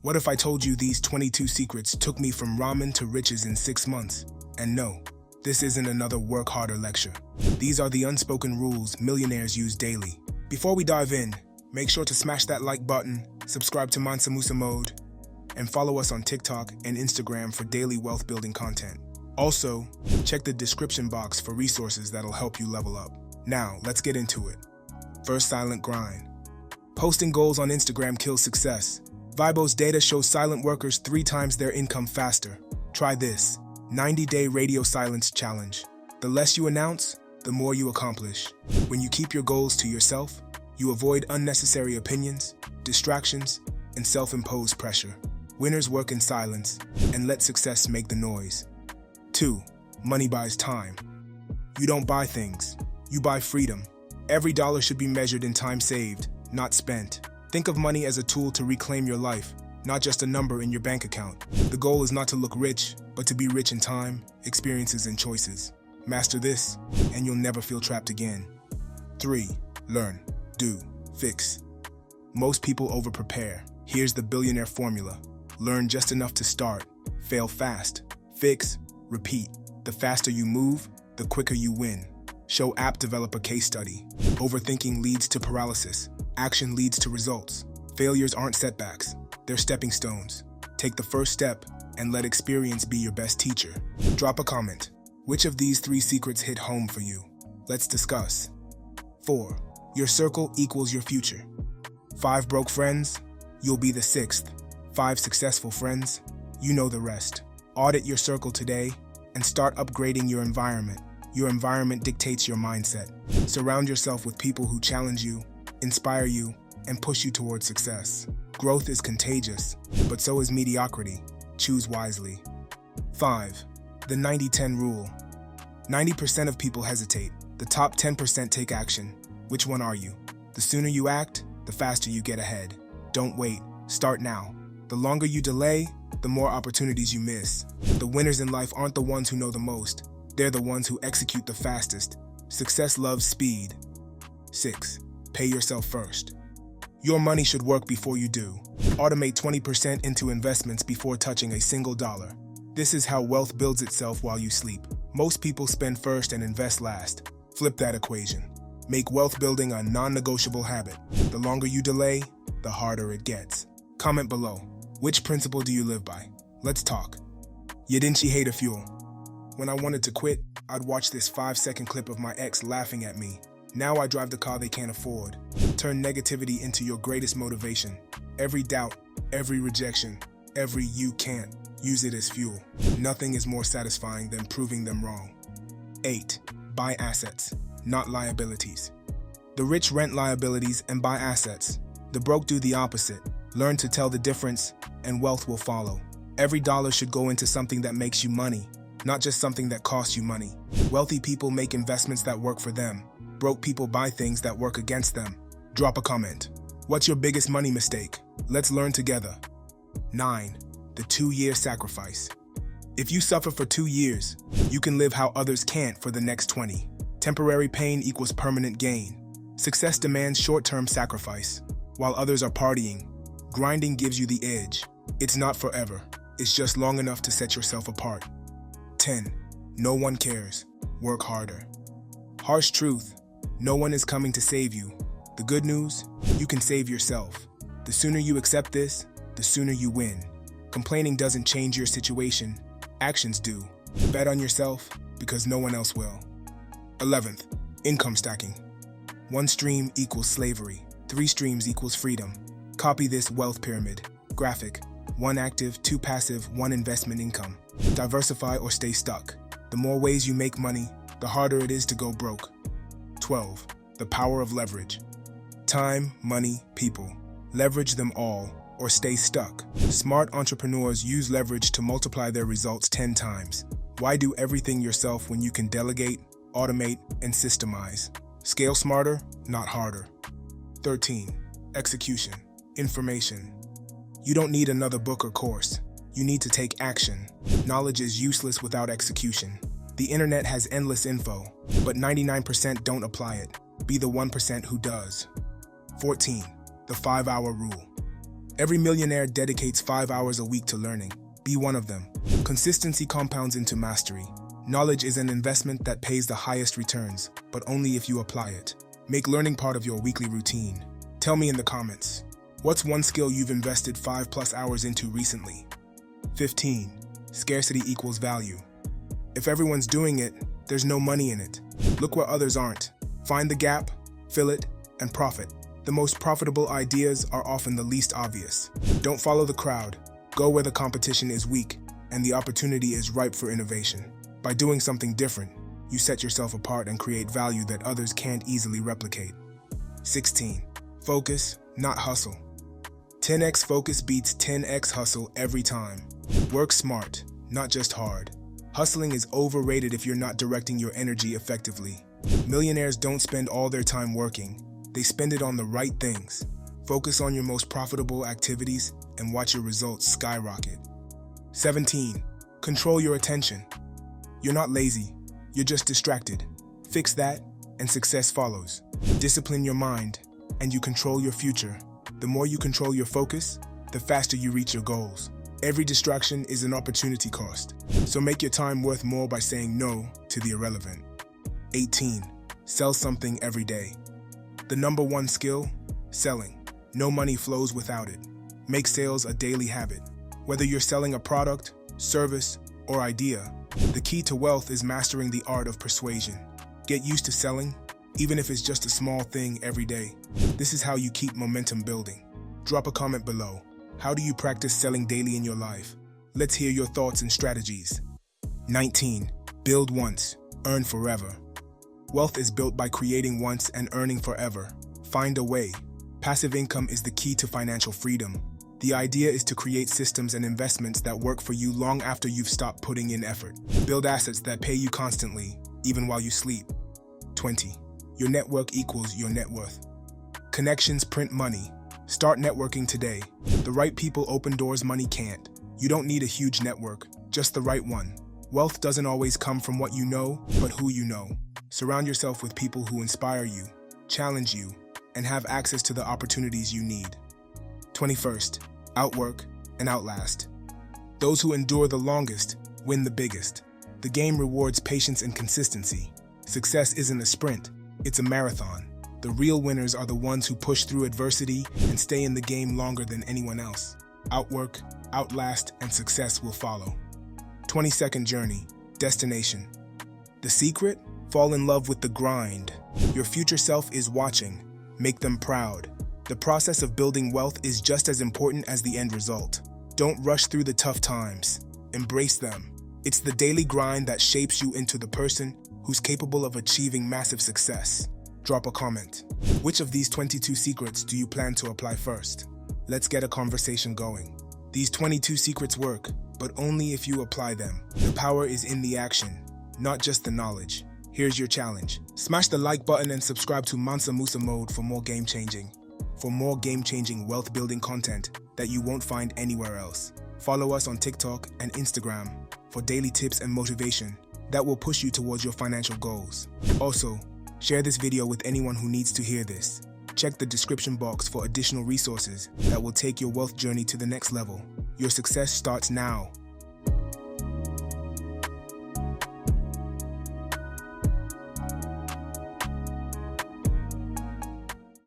What if I told you these 22 secrets took me from ramen to riches in 6 months? And no, this isn't another work harder lecture. These are the unspoken rules millionaires use daily. Before we dive in, make sure to smash that like button, subscribe to Mansa Musa Mode, and follow us on TikTok and Instagram for daily wealth building content. Also, check the description box for resources that'll help you level up. Now, let's get into it. First, silent grind. Posting goals on Instagram kills success. Vibo's data shows silent workers 3 times their income faster. Try this 90-day radio silence challenge. The less you announce, the more you accomplish. When you keep your goals to yourself, you avoid unnecessary opinions, distractions, and self-imposed pressure. Winners work in silence and let success make the noise. 2. Money buys time. You don't buy things, you buy freedom. Every dollar should be measured in time saved, not spent. Think of money as a tool to reclaim your life, not just a number in your bank account. The goal is not to look rich, but to be rich in time, experiences, and choices. Master this, and you'll never feel trapped again. 3. Learn, do, fix. Most people over-prepare. Here's the billionaire formula. Learn just enough to start, fail fast, fix, repeat. The faster you move, the quicker you win. Show app developer case study. Overthinking leads to paralysis. Action leads to results. Failures aren't setbacks, they're stepping stones. Take the first step and let experience be your best teacher. Drop a comment. Which of these 3 secrets hit home for you? Let's discuss. 4. Your circle equals your future. 5 broke friends, you'll be the 6th. 5 successful friends, you know the rest. Audit your circle today and start upgrading your environment. Your environment dictates your mindset. Surround yourself with people who challenge you, inspire you, and push you towards success. Growth is contagious, but so is mediocrity. Choose wisely. 5. The 90-10 rule. 90% of people hesitate. The top 10% take action. Which one are you? The sooner you act, the faster you get ahead. Don't wait. Start now. The longer you delay, the more opportunities you miss. The winners in life aren't the ones who know the most. They're the ones who execute the fastest. Success loves speed. 6. Pay yourself first. Your money should work before you do. Automate 20% into investments before touching a single dollar. This is how wealth builds itself while you sleep. Most people spend first and invest last. Flip that equation. Make wealth building a non-negotiable habit. The longer you delay, the harder it gets. Comment below. Which principle do you live by? Let's talk. Yadinchi hater fuel. When I wanted to quit, I'd watch this 5-second clip of my ex laughing at me. Now I drive the car they can't afford. Turn negativity into your greatest motivation. Every doubt, every rejection, every you can't, use it as fuel. Nothing is more satisfying than proving them wrong. 8. Buy assets, not liabilities. The rich rent liabilities and buy assets. The broke do the opposite. Learn to tell the difference, and wealth will follow. Every dollar should go into something that makes you money, not just something that costs you money. Wealthy people make investments that work for them. Broke people buy things that work against them. Drop a comment. What's your biggest money mistake? Let's learn together. 9. The 2-year sacrifice. If you suffer for 2 years, you can live how others can't for the next 20. Temporary pain equals permanent gain. Success demands short-term sacrifice. While others are partying, grinding gives you the edge. It's not forever. It's just long enough to set yourself apart. 10. No one cares. Work harder. Harsh truth. No one is coming to save you. The good news, you can save yourself. The sooner you accept this, the sooner you win. Complaining doesn't change your situation. Actions do. Bet on yourself because no one else will. 11th, income stacking. 1 stream equals slavery. 3 streams equals freedom. Copy this wealth pyramid. Graphic. 1 active, 2 passive, 1 investment income. Diversify or stay stuck. The more ways you make money, the harder it is to go broke. 12. The power of leverage. Time, money, people. Leverage them all or stay stuck. Smart entrepreneurs use leverage to multiply their results 10 times. Why do everything yourself when you can delegate, automate, and systemize? Scale smarter, not harder. 13. Execution. Information. You don't need another book or course. You need to take action. Knowledge is useless without execution. The internet has endless info, but 99% don't apply it. Be the 1% who does. 14. The 5-hour rule. Every millionaire dedicates 5 hours a week to learning. Be one of them. Consistency compounds into mastery. Knowledge is an investment that pays the highest returns, but only if you apply it. Make learning part of your weekly routine. Tell me in the comments, what's one skill you've invested 5+ hours into recently? 15. Scarcity equals value. If everyone's doing it, there's no money in it. Look where others aren't. Find the gap, fill it, and profit. The most profitable ideas are often the least obvious. Don't follow the crowd. Go where the competition is weak and the opportunity is ripe for innovation. By doing something different, you set yourself apart and create value that others can't easily replicate. 16. Focus, not hustle. 10x focus beats 10x hustle every time. Work smart, not just hard. Hustling is overrated if you're not directing your energy effectively. Millionaires don't spend all their time working. They spend it on the right things. Focus on your most profitable activities and watch your results skyrocket. 17. Control your attention. You're not lazy, you're just distracted. Fix that, and success follows. Discipline your mind, and you control your future. The more you control your focus, the faster you reach your goals. Every distraction is an opportunity cost, so make your time worth more by saying no to the irrelevant. 18. Sell something every day. The number one skill? Selling. No money flows without it. Make sales a daily habit. Whether you're selling a product, service, or idea, the key to wealth is mastering the art of persuasion. Get used to selling, even if it's just a small thing every day. This is how you keep momentum building. Drop a comment below. How do you practice selling daily in your life? Let's hear your thoughts and strategies. 19. Build once, earn forever. Wealth is built by creating once and earning forever. Find a way. Passive income is the key to financial freedom. The idea is to create systems and investments that work for you long after you've stopped putting in effort. Build assets that pay you constantly, even while you sleep. 20. Your network equals your net worth. Connections print money. Start networking today. The right people open doors money can't. You don't need a huge network, just the right one. Wealth doesn't always come from what you know, but who you know. Surround yourself with people who inspire you, challenge you, and have access to the opportunities you need. 21st. Outwork and outlast. Those who endure the longest win the biggest. The game rewards patience and consistency. Success isn't a sprint, it's a marathon. The real winners are the ones who push through adversity and stay in the game longer than anyone else. Outwork, outlast, and success will follow. 22nd journey, destination. The secret? Fall in love with the grind. Your future self is watching. Make them proud. The process of building wealth is just as important as the end result. Don't rush through the tough times. Embrace them. It's the daily grind that shapes you into the person who's capable of achieving massive success. Drop a comment. Which of these 22 secrets do you plan to apply first? Let's get a conversation going. These 22 secrets work, but only if you apply them. The power is in the action, not just the knowledge. Here's your challenge. Smash the like button and subscribe to Mansa Musa Mode for more game-changing wealth-building content that you won't find anywhere else. Follow us on TikTok and Instagram for daily tips and motivation that will push you towards your financial goals. Also, share this video with anyone who needs to hear this. Check the description box for additional resources that will take your wealth journey to the next level. Your success starts now.